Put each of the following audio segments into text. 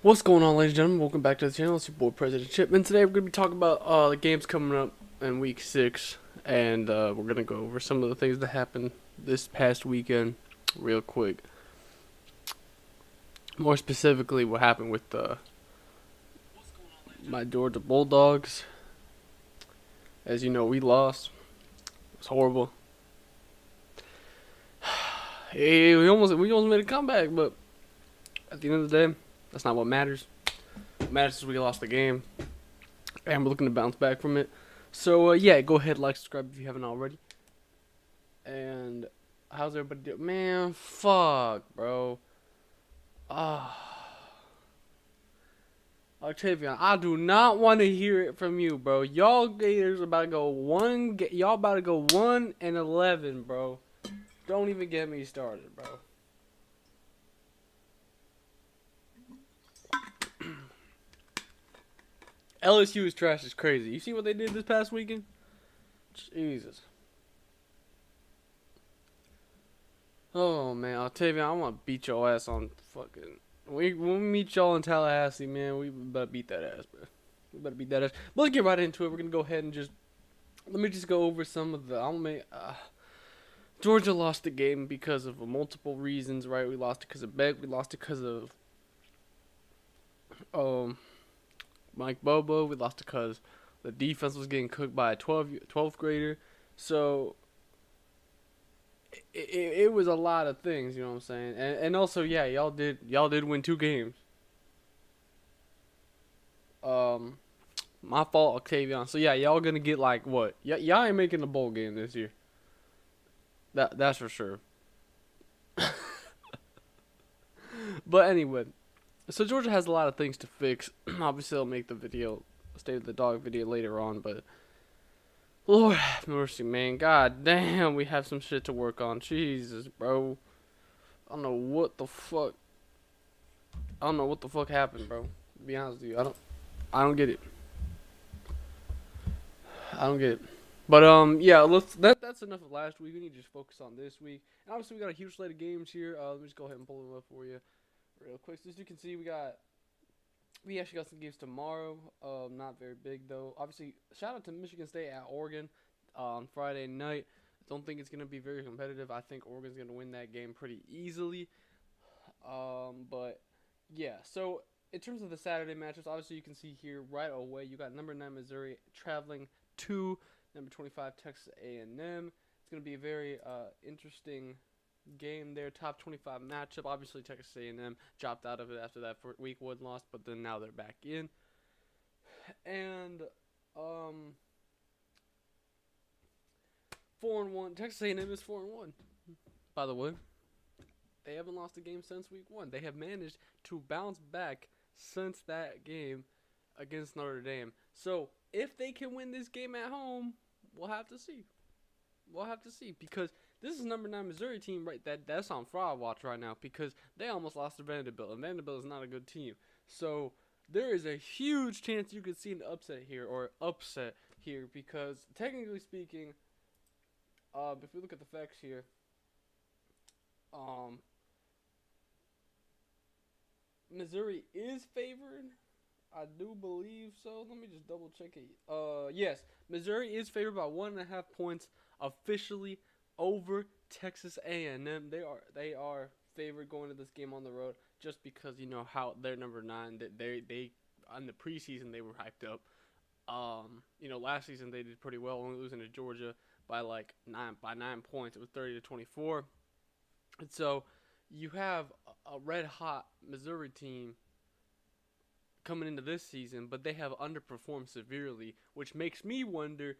What's going on, ladies and gentlemen? Welcome back to the channel. It's your boy President Chip, and today we're going to be talking about the games coming up in Week 6, and we're going to go over some of the things that happened this past weekend real quick. More specifically, what happened with my Georgia Bulldogs. As you know, we lost. It was horrible. Hey, we almost made a comeback, but at the end of the day, that's not what matters. What matters is we lost the game, and we're looking to bounce back from it. So yeah, go ahead, like, subscribe if you haven't already. And how's everybody doing? Man, fuck, bro. Ah, Octavian, I do not want to hear it from you, bro. Y'all Gators about to go y'all about to go 1-11, bro. Don't even get me started, bro. LSU is trash is crazy. You see what they did this past weekend? Jesus. Oh man, Octavian, I want to beat your ass on fucking. When we meet y'all in Tallahassee, man, we better beat that ass, bro. We better beat that ass. But let's get right into it. We're gonna go ahead and let me just go over some of the. Georgia lost the game because of multiple reasons, right? We lost it because of Beck. We lost it because of um Mike Bobo. We lost it because the defense was getting cooked by a 12th grader. So it was a lot of things, you know what I'm saying? And also, yeah, y'all did win 2 games. Um, my fault, Octavian. So yeah, y'all gonna get like what? Y'all ain't making the bowl game this year. That's for sure. But anyway, so Georgia has a lot of things to fix. Obviously, I'll make the video, State of the Dog video later on, but Lord have mercy, man. God damn, we have some shit to work on. Jesus, bro. I don't know what the fuck. I don't know what the fuck happened, bro. To be honest with you, I don't get it. I don't get it. But yeah, that's enough of last week. We need to just focus on this week. And obviously, we got a huge slate of games here. Let me just go ahead and pull them up for you real quick. So as you can see, we actually got some games tomorrow. Not very big though. Obviously, shout out to Michigan State at Oregon on Friday night. Don't think it's gonna be very competitive. I think Oregon's gonna win that game pretty easily. But yeah. So in terms of the Saturday matchups, obviously you can see here right away you got number 9 Missouri traveling to number 25 Texas A&M. It's gonna be a very interesting game there. Top 25 matchup. Obviously Texas A&M dropped out of it after that week 1 loss, but then now they're back in. And um 4-1. Texas A&M is 4-1. By the way, they haven't lost a game since week 1. They have managed to bounce back since that game against Notre Dame. So if they can win this game at home, we'll have to see. We'll have to see, because this is number 9 Missouri team, right? That's on fraud watch right now, because they almost lost to Vanderbilt, and Vanderbilt is not a good team. So there is a huge chance you could see an upset here, because technically speaking, if we look at the facts here, um, Missouri is favored. I do believe so. Let me just double check it. Yes, Missouri is favored by 1.5 points officially over Texas A&M. They are favored going to this game on the road, just because you know how they're number 9. That they on the preseason they were hyped up. Last season they did pretty well, only losing to Georgia by like 9 points. It was 30-24, and so you have a red hot Missouri team coming into this season, but they have underperformed severely, which makes me wonder,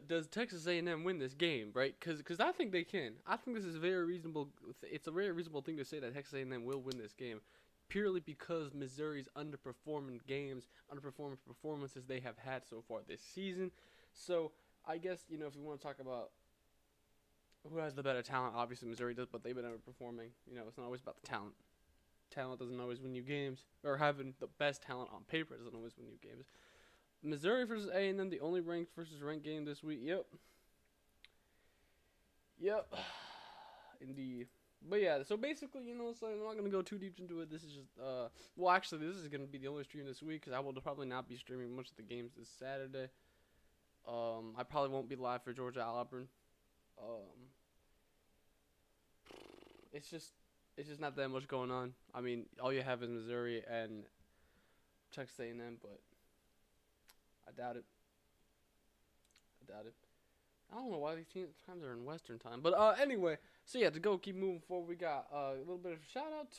does Texas A&M win this game, right? Because I think they can. I think this is very reasonable. It's a very reasonable thing to say that Texas A&M will win this game, purely because Missouri's underperforming performances they have had so far this season. So I guess if you want to talk about who has the better talent, obviously Missouri does, but they've been underperforming. It's not always about the talent. Talent doesn't always win you games, or having the best talent on paper doesn't always win you games. Missouri versus A&M, the only ranked versus ranked game this week. Yep. Indeed. But yeah, so basically, so I'm not gonna go too deep into it. This is just well, actually, this is gonna be the only stream this week because I will probably not be streaming much of the games this Saturday. I probably won't be live for Georgia Auburn. Um, it's just not that much going on. I mean, all you have is Missouri and Texas A&M, but I doubt it. I doubt it. I don't know why these times are in Western time, but anyway. So yeah, to go keep moving forward, we got a little bit of a shout out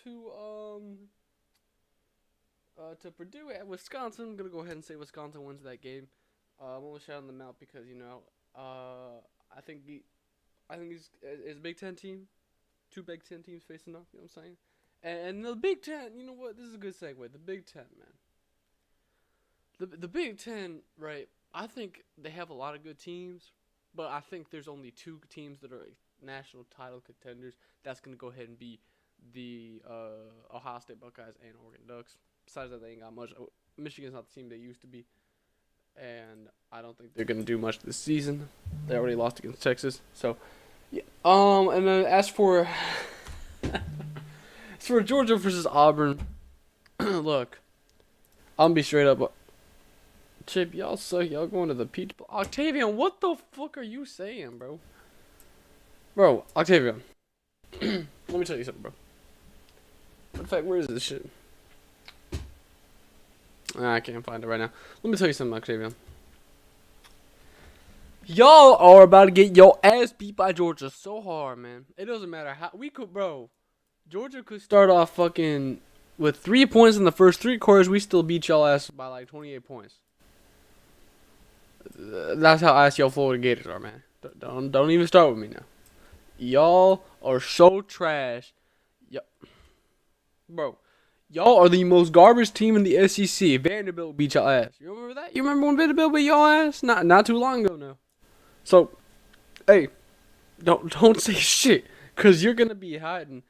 to Purdue at Wisconsin. I'm gonna go ahead and say Wisconsin wins that game. I'm only shouting them out because I think it's a Big Ten team, two Big Ten teams facing off. You know what I'm saying? And the Big Ten, you know what? This is a good segue. The Big Ten, man. The Big Ten, right? I think they have a lot of good teams, but I think there's only two teams that are national title contenders. That's gonna go ahead and be the Ohio State Buckeyes and Oregon Ducks. Besides that, they ain't got much. Michigan's not the team they used to be, and I don't think they're gonna do much this season. They already lost against Texas, so yeah. And then as for Georgia versus Auburn, look, I'm gonna be straight up. Chip, y'all suck. Y'all going to the Peach Bowl. Octavian, what the fuck are you saying, bro? Bro, Octavian. Let me tell you something, bro. In fact, where is this shit? I can't find it right now. Let me tell you something, Octavian. Y'all are about to get your ass beat by Georgia so hard, man. It doesn't matter how we could, bro. Georgia could start off fucking with 3 points in the first 3 quarters. We still beat y'all ass by like 28 points. That's how ass y'all Florida Gators are, man. Don't even start with me now. Y'all are so trash. Yep. Bro, y'all are the most garbage team in the SEC. Vanderbilt beat y'all ass. You remember that? You remember when Vanderbilt beat y'all ass? Not too long ago now. So, hey, don't say shit, cause you're gonna be hiding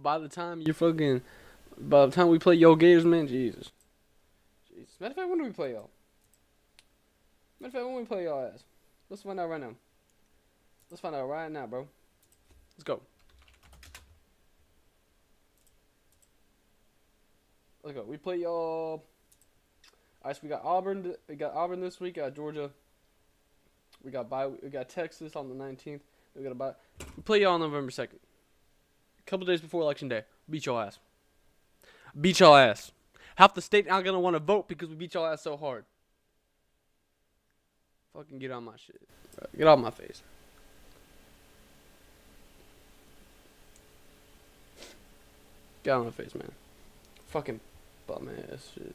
by the time we play your Gators, man. Jesus. Matter of fact, when do we play y'all? Matter of fact, when we play y'all ass? Let's find out right now. Let's find out right now, bro. Let's go. Let's go. We play y'all. Alright, so we got Auburn. We got Auburn this week. Got Georgia. We got Texas on the 19th. We play y'all on November 2nd. A couple days before Election Day. Beat y'all ass. Beat y'all ass. Half the state not gonna want to vote because we beat y'all ass so hard. Fucking get on my shit. Get off my face. Get on my face, man. Fucking bum ass shit.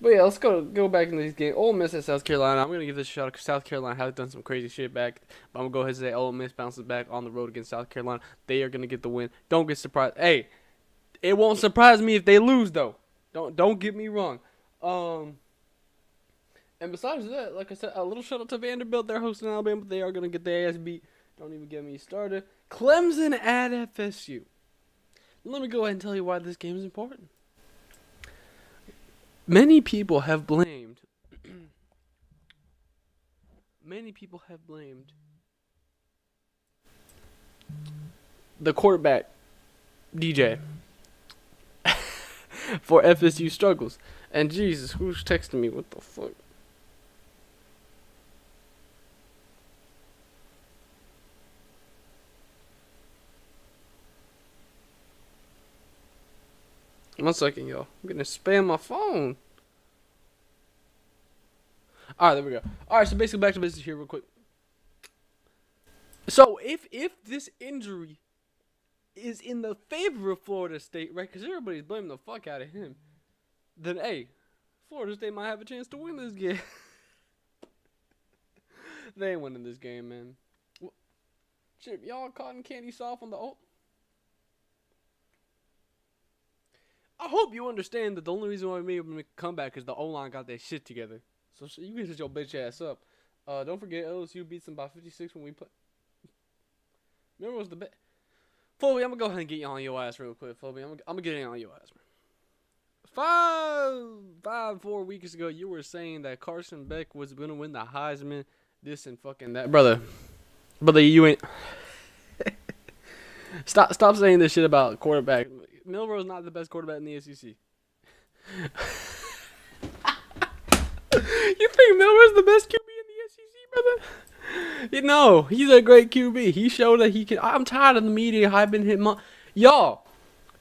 But yeah, let's go back into these games. Ole Miss at South Carolina. I'm gonna give this a shot because South Carolina has done some crazy shit back. But I'm gonna go ahead and say Ole Miss bounces back on the road against South Carolina. They are gonna get the win. Don't get surprised. Hey, it won't surprise me if they lose though. Don't get me wrong. And besides that, like I said, a little shout out to Vanderbilt. They're hosting Alabama. They are gonna get their ass beat. Don't even get me started. Clemson at FSU. Let me go ahead and tell you why this game is important. Many people have blamed the quarterback, DJ, for FSU struggles. And Jesus, who's texting me? What the fuck? One second, y'all. I'm gonna spam my phone. Alright, there we go. Alright, so basically back to business here real quick. So if this injury is in the favor of Florida State, right, because everybody's blaming the fuck out of him, then hey, Florida State might have a chance to win this game. They ain't winning this game, man. Shit, y'all cotton candy soft on the I hope you understand that the only reason why we made a comeback is the O-line got their shit together. So you can shut your bitch ass up. Don't forget LSU beats them by 56 when we play. Remember it was the best. Phoebe, I'm gonna go ahead and get you on your ass real quick, Phoebe. I'm gonna get you on your ass, man. 4 weeks ago, you were saying that Carson Beck was gonna win the Heisman. This and fucking that, brother. You ain't. Stop saying this shit about quarterback. Milroe's not the best quarterback in the SEC. You think Milroe's the best QB in the SEC, brother? You know, he's a great QB. He showed that he can. I'm tired of the media hyping him up. Y'all,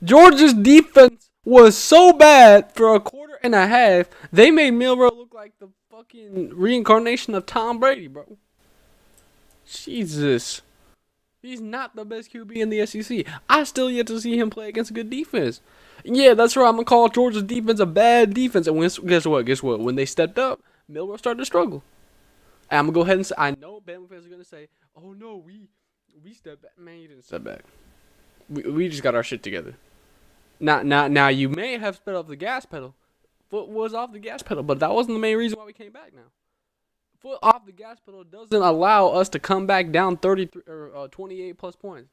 Georgia's defense was so bad for a quarter and a half, they made Milroe look like the fucking reincarnation of Tom Brady, bro. Jesus. He's not the best QB in the SEC. I still yet to see him play against a good defense. Yeah, that's right. I'm going to call Georgia's defense a bad defense. And guess what? Guess what? When they stepped up, Milroe started to struggle. And I'm going to go ahead and say, I know Bama fans are going to say, oh, no, we stepped back. Man, you didn't step back. We just got our shit together. Now, you may have sped up the gas pedal. Foot was off the gas pedal, but that wasn't the main reason why we came back now. Foot off the gas pedal doesn't allow us to come back down 33 or 28 plus points.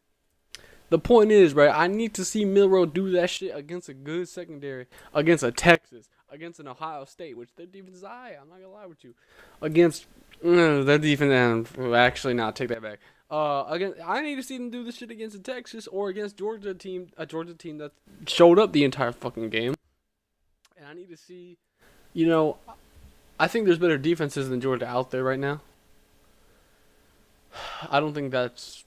The point is, right, I need to see Milroe do that shit against a good secondary, against a Texas, against an Ohio State, which their defense is high. I'm not going to lie with you. Against their defense, actually, not take that back. Again, I need to see them do this shit against a Texas or against a Georgia team that showed up the entire fucking game. And I need to see, you know, I think there's better defenses than Georgia out there right now. I don't think that's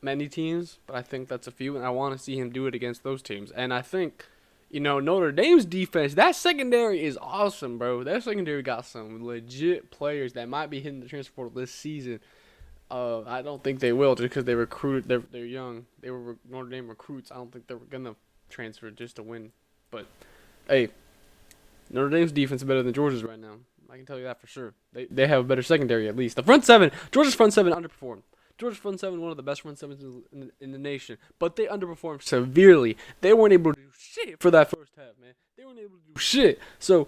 many teams, but I think that's a few, and I want to see him do it against those teams. And I think, you know, Notre Dame's defense, that secondary is awesome, bro. That secondary got some legit players that might be hitting the transfer portal this season. I don't think they will just because they recruit. They're young. They were Notre Dame recruits. I don't think they're gonna transfer just to win. But hey, Notre Dame's defense is better than Georgia's right now. I can tell you that for sure. They have a better secondary at least. The front seven, Georgia's front seven underperformed. Georgia's front seven, one of the best front sevens in the nation, but they underperformed severely. They weren't able to do shit for that first half, man. They weren't able to do shit. So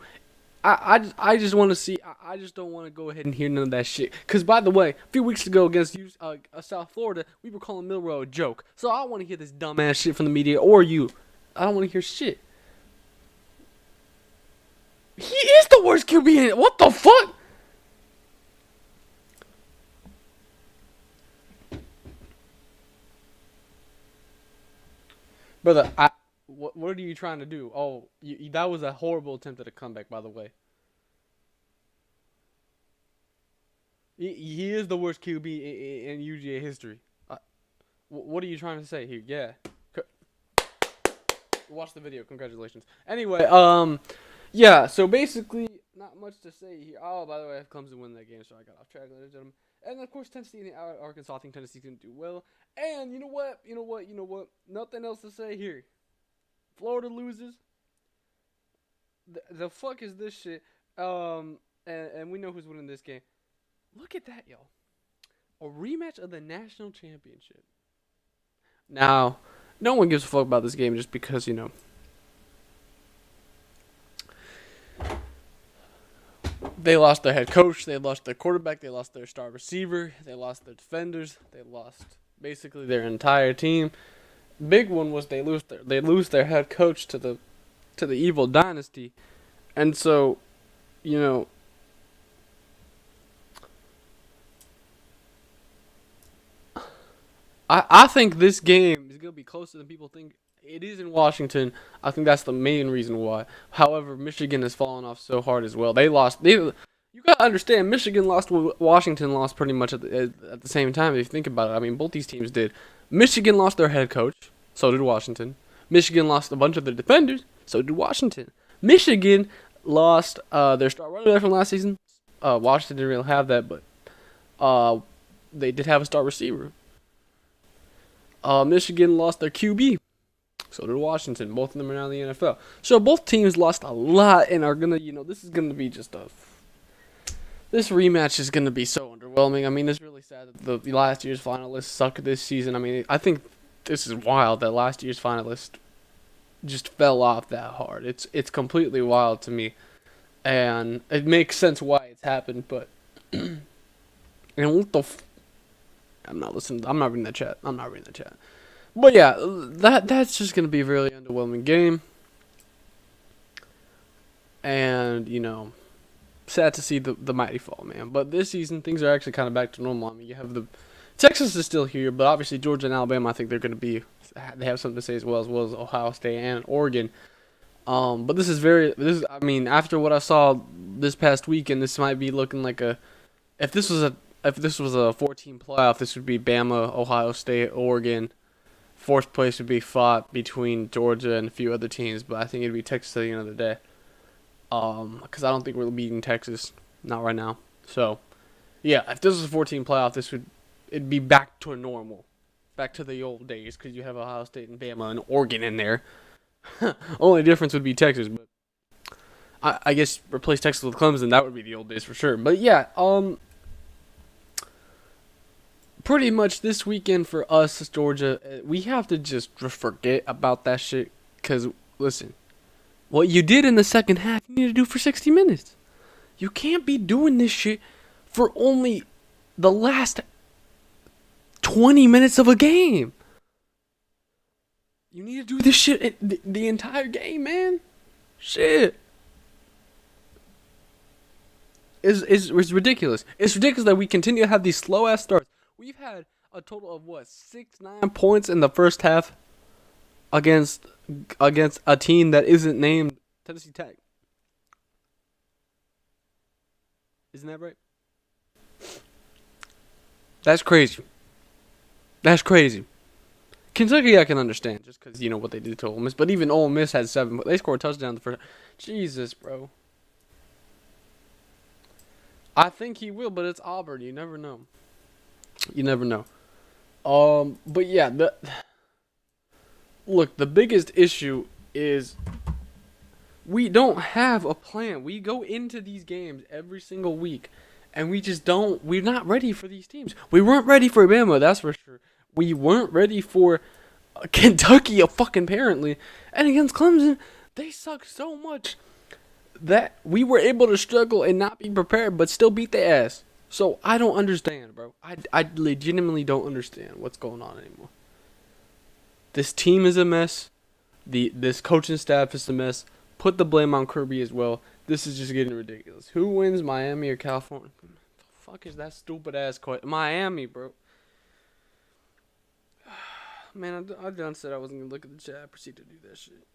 I just want to see. I just don't want to go ahead and hear none of that shit. Cause by the way, a few weeks ago against South Florida, we were calling Milroe a joke. So I don't want to hear this dumbass shit from the media or you. I don't want to hear shit. He is the worst QB in it. What the fuck? Brother, what are you trying to do? Oh, that was a horrible attempt at a comeback, by the way. He is the worst QB in UGA history. What are you trying to say here? Yeah. Watch the video. Congratulations. Anyway, yeah, so basically, not much to say here. Oh, by the way, Clemson win that game, so I got off track, ladies and gentlemen. And, of course, Tennessee and Arkansas. I think Tennessee's going to do well. And you know what? Nothing else to say here. Florida loses. The fuck is this shit? And we know who's winning this game. Look at that, y'all. A rematch of the national championship. Now, no one gives a fuck about this game just because, you know, they lost their head coach, they lost their quarterback, they lost their star receiver, they lost their defenders, they lost basically their entire team. Big one was they lose their head coach to the evil dynasty, and so, you know, I think this game is gonna be closer than people think. It is in Washington. I think that's the main reason why. However, Michigan has fallen off so hard as well. They lost. You gotta understand, Michigan lost. Washington lost pretty much at the same time. If you think about it, I mean, both these teams did. Michigan lost their head coach. So did Washington. Michigan lost a bunch of their defenders. So did Washington. Michigan lost their star running back from last season. Washington didn't really have that, but they did have a star receiver. Michigan lost their QB. So did Washington. Both of them are now in the NFL. So both teams lost a lot and are going to, you know, this is going to be just this rematch is going to be so underwhelming. I mean, it's really sad that the last year's finalists suck this season. I mean, I think this is wild that last year's finalist just fell off that hard. It's completely wild to me. And it makes sense why it's happened, but and what the I'm not listening. I'm not reading the chat. But yeah, that's just gonna be a really underwhelming game. And, you know, sad to see the mighty fall, man. But this season things are actually kind of back to normal. I mean, you have the Texas is still here, but obviously Georgia and Alabama, I think they're going to be. They have something to say as well as Ohio State and Oregon. But this is very. This is. I mean, after what I saw this past weekend, this might be looking like a. If this was a. If this was a 14 playoff, this would be Bama, Ohio State, Oregon. Fourth place would be fought between Georgia and a few other teams, but I think it'd be Texas at the end of the day. Because I don't think we're beating Texas, not right now. So, yeah, if this was a 14 playoff, it'd be back to normal, back to the old days, because you have Ohio State and Bama and Oregon in there. Only difference would be Texas, but I guess replace Texas with Clemson, that would be the old days for sure. But yeah, pretty much this weekend for us, Georgia, we have to just forget about that shit. Because, listen, what you did in the second half, you need to do for 60 minutes. You can't be doing this shit for only the last 20 minutes of a game. You need to do this shit the entire game, man. Shit. It's ridiculous. It's ridiculous that we continue to have these slow-ass starts. We've had a total of, 6-9 points in the first half against a team that isn't named Tennessee Tech. Isn't that right? That's crazy. That's crazy. Kentucky, I can understand, just because you know what they did to Ole Miss. But even Ole Miss had 7. They scored a touchdown the first. Jesus, bro. I think he will, but it's Auburn. You never know. You never know. But yeah, look, the biggest issue is we don't have a plan. We go into these games every single week, and we just don't. We're not ready for these teams. We weren't ready for Bama, that's for sure. We weren't ready for Kentucky, apparently. And against Clemson, they suck so much that we were able to struggle and not be prepared, but still beat the ass. So I don't understand, bro. I legitimately don't understand what's going on anymore. This team is a mess. This coaching staff is a mess. Put the blame on Kirby as well. This is just getting ridiculous. Who wins, Miami or California? The fuck is that stupid ass question? Miami, bro. Man, I done said I wasn't gonna look at the chat. I proceed to do that shit.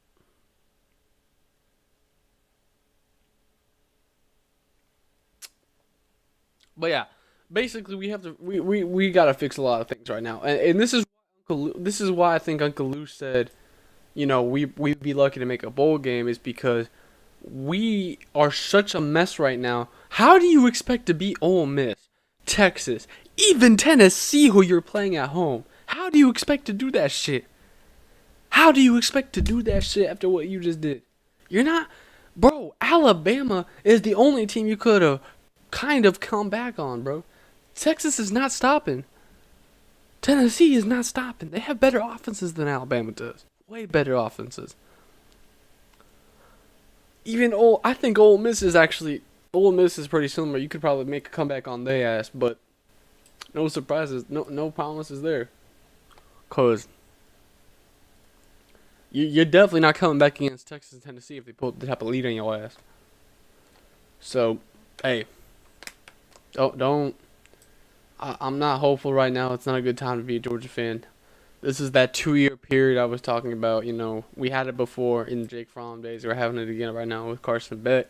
But yeah, basically we gotta fix a lot of things right now, and this is why I think Uncle Lou said, you know, we'd be lucky to make a bowl game, is because we are such a mess right now. How do you expect to beat Ole Miss, Texas, even Tennessee, who you're playing at home? How do you expect to do that shit? How do you expect to do that shit after what you just did? You're not, bro. Alabama is the only team you could have kind of come back on, bro. Texas is not stopping. Tennessee is not stopping. They have better offenses than Alabama does. Way better offenses. I think Ole Miss is pretty similar. You could probably make a comeback on their ass, but no surprises, no promises there. Cause you're definitely not coming back against Texas and Tennessee if they put the type of lead on your ass. So, hey, don't. I'm not hopeful right now. It's not a good time to be a Georgia fan. This is that 2-year period I was talking about. You know, we had it before in the Jake Fromm days. We're having it again right now with Carson Beck.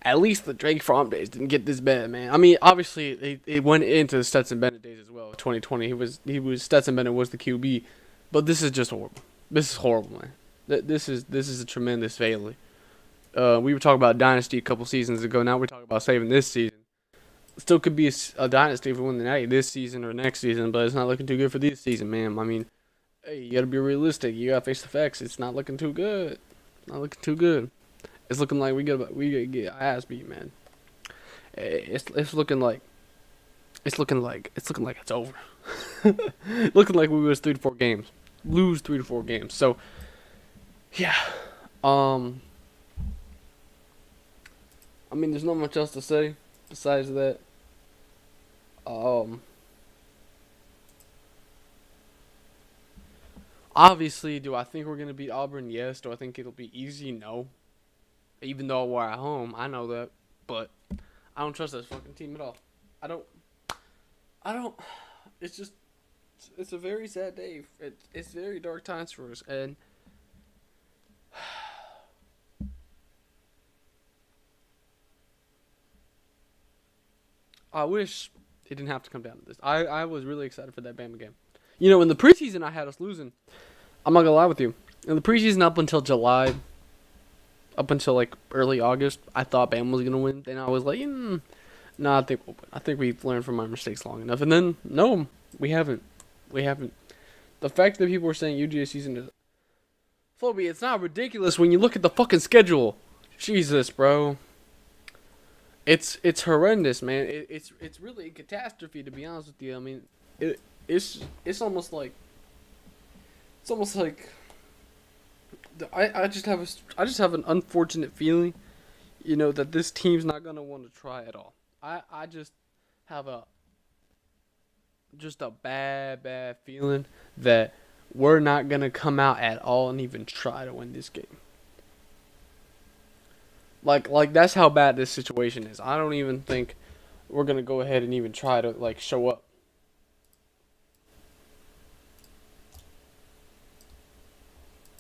At least the Drake Fromm days didn't get this bad, man. I mean, obviously it went into the Stetson Bennett days as well. 2020, he was Stetson Bennett was the QB, but this is just horrible. This is horrible, man. This is a tremendous failure. We were talking about dynasty a couple seasons ago. Now we're talking about saving this season. Still could be a dynasty if we win the night this season or next season, but it's not looking too good for this season, man. I mean, hey, you gotta be realistic. You gotta face the facts. It's not looking too good. Not looking too good. It's looking like we gotta get our ass beat, man. It's looking like it's over. Looking like we lose 3 to 4 games. Lose 3 to 4 games. So yeah. I mean, there's not much else to say besides that. Obviously, do I think we're gonna beat Auburn? Yes. Do I think it'll be easy? No. Even though we're at home, I know that, but I don't trust this fucking team at all. I don't. it's just it's a very sad day. It's very dark times for us, and I wish it didn't have to come down to this. I was really excited for that Bama game. You know, in the preseason, I had us losing. I'm not gonna lie with you. In the preseason, up until July, up until like early August, I thought Bama was gonna win. Then I was like, nah, I think we'll win. I think we've learned from our mistakes long enough. And then no, we haven't. We haven't. The fact that people were saying UGA season is phobia, it's not ridiculous when you look at the fucking schedule. Jesus, bro. It's horrendous, man. It's really a catastrophe, to be honest with you. I mean, it's almost like I just have an unfortunate feeling, you know, that this team's not gonna want to try at all. I just have a bad feeling that we're not gonna come out at all and even try to win this game. Like that's how bad this situation is. I don't even think we're gonna go ahead and even try to like show up.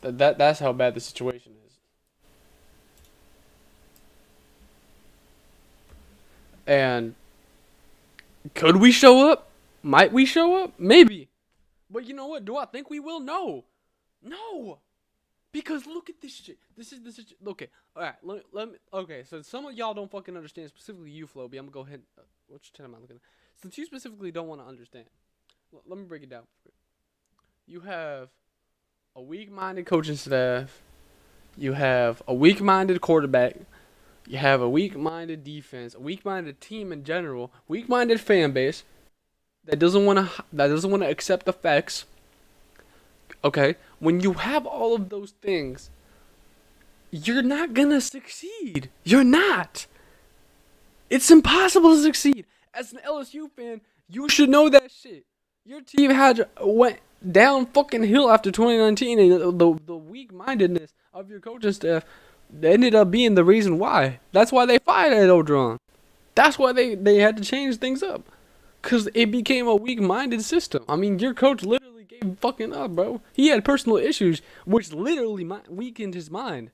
That's how bad the situation is. And could we show up? Might we show up? Maybe. But you know what? Do I think we will? No. No. Because look at this shit. This is the situation. Okay. Alright. Let me. Okay. So some of y'all don't fucking understand. Specifically you, Floby. I'm going to go ahead. Which channel am I looking at? Since you specifically don't want to understand. Let me break it down. You have a weak-minded coaching staff. You have a weak-minded quarterback. You have a weak-minded defense. A weak-minded team in general. Weak-minded fan base. That doesn't want to accept the facts. Okay, when you have all of those things, you're not gonna succeed. You're not. It's impossible to succeed. As an LSU fan, you should know that shit. Your team went down fucking hill after 2019, and the weak-mindedness of your coaching staff ended up being the reason why. That's why they fired Ed O'Dron. That's why they had to change things up. Because it became a weak-minded system. I mean, your coach literally gave fucking up, bro. He had personal issues, which literally weakened his mind.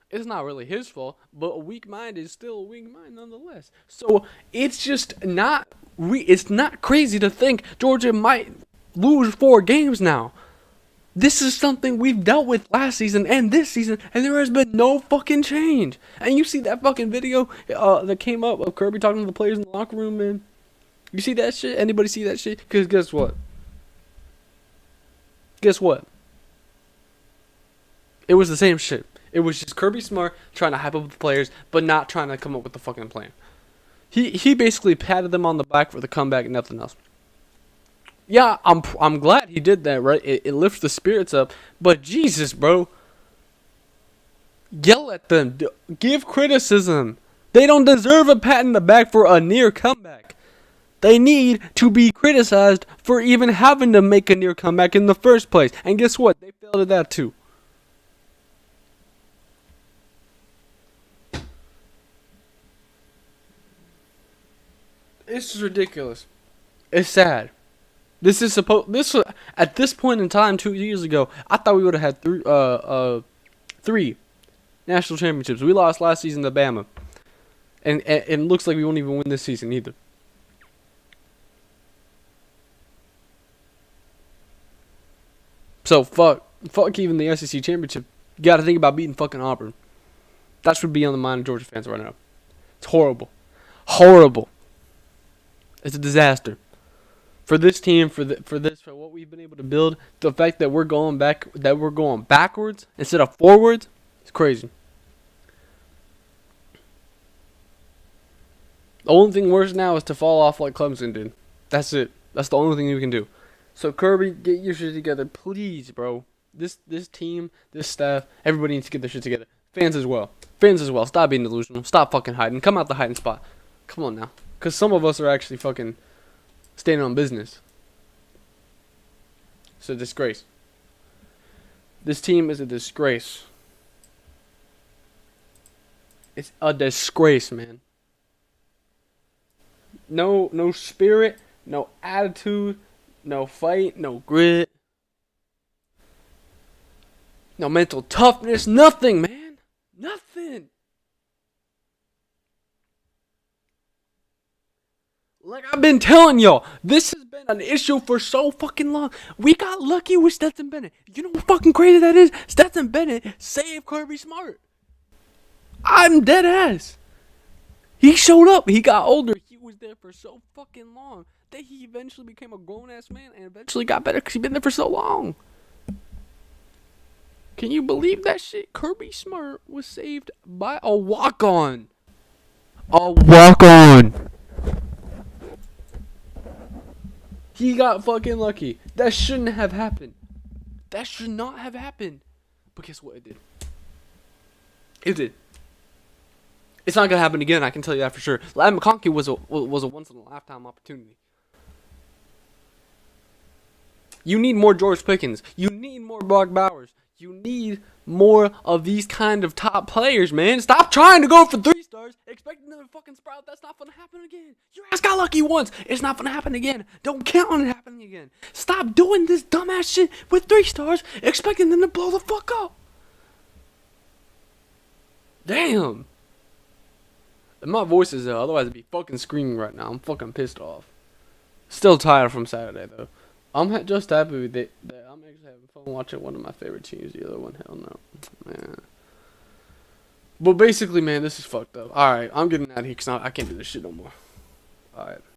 It's not really his fault, but a weak mind is still a weak mind nonetheless. So, it's just not... it's not crazy to think Georgia might lose 4 games now. This is something we've dealt with last season and this season, and there has been no fucking change. And you see that fucking video that came up of Kirby talking to the players in the locker room, man? You see that shit? Anybody see that shit? Because guess what? Guess what? It was the same shit. It was just Kirby Smart trying to hype up the players, but not trying to come up with the fucking plan. He basically patted them on the back for the comeback and nothing else. Yeah, I'm glad he did that, right? It lifts the spirits up. But Jesus, bro. Yell at them. Give criticism. They don't deserve a pat in the back for a near comeback. They need to be criticized for even having to make a near comeback in the first place. And guess what? They failed at that too. This is ridiculous. It's sad. At this point in time 2 years ago, I thought we would have had three national championships. We lost last season to Bama. And it looks like we won't even win this season either. So, fuck even the SEC championship. You gotta think about beating fucking Auburn. That should be on the mind of Georgia fans right now. It's horrible. Horrible. It's a disaster. For this team, for what we've been able to build, the fact that we're going backwards instead of forwards, it's crazy. The only thing worse now is to fall off like Clemson did. That's it. That's the only thing we can do. So Kirby, get your shit together, please, bro. This team, this staff, everybody needs to get their shit together. Fans as well. Stop being delusional. Stop fucking hiding. Come out the hiding spot. Come on now. Because some of us are actually fucking standing on business. It's a disgrace. This team is a disgrace. It's a disgrace, man. No spirit, no attitude, No fight, no grit, no mental toughness, nothing, man. Nothing. Like I've been telling y'all, this has been an issue for so fucking long. We got lucky with Stetson Bennett. You know how fucking crazy that is? Stetson Bennett saved Kirby Smart. I'm dead ass. He showed up. He got older. He was there for so fucking long that he eventually became a grown ass man and eventually got better because he's been there for so long. Can you believe that shit? Kirby Smart was saved by a walk on. A walk on. He got fucking lucky. That shouldn't have happened. That should not have happened. But guess what? It did. It did. It's not gonna happen again. I can tell you that for sure. Ladd McConkey was a once in a lifetime opportunity. You need more George Pickens. You need more Brock Bowers. You need more of these kind of top players, man. Stop trying to go for 3 stars, expecting them to fucking sprout. That's not gonna happen again. Your ass got lucky once. It's not gonna happen again. Don't count on it happening again. Stop doing this dumbass shit with 3 stars, expecting them to blow the fuck up. Damn. And my voice is otherwise I'd be fucking screaming right now. I'm fucking pissed off. Still tired from Saturday though. I'm just happy with it that I'm actually having fun watching one of my favorite teams. The other one, hell no, man. But basically, man, this is fucked up. All right, I'm getting out of here because I can't do this shit no more. All right.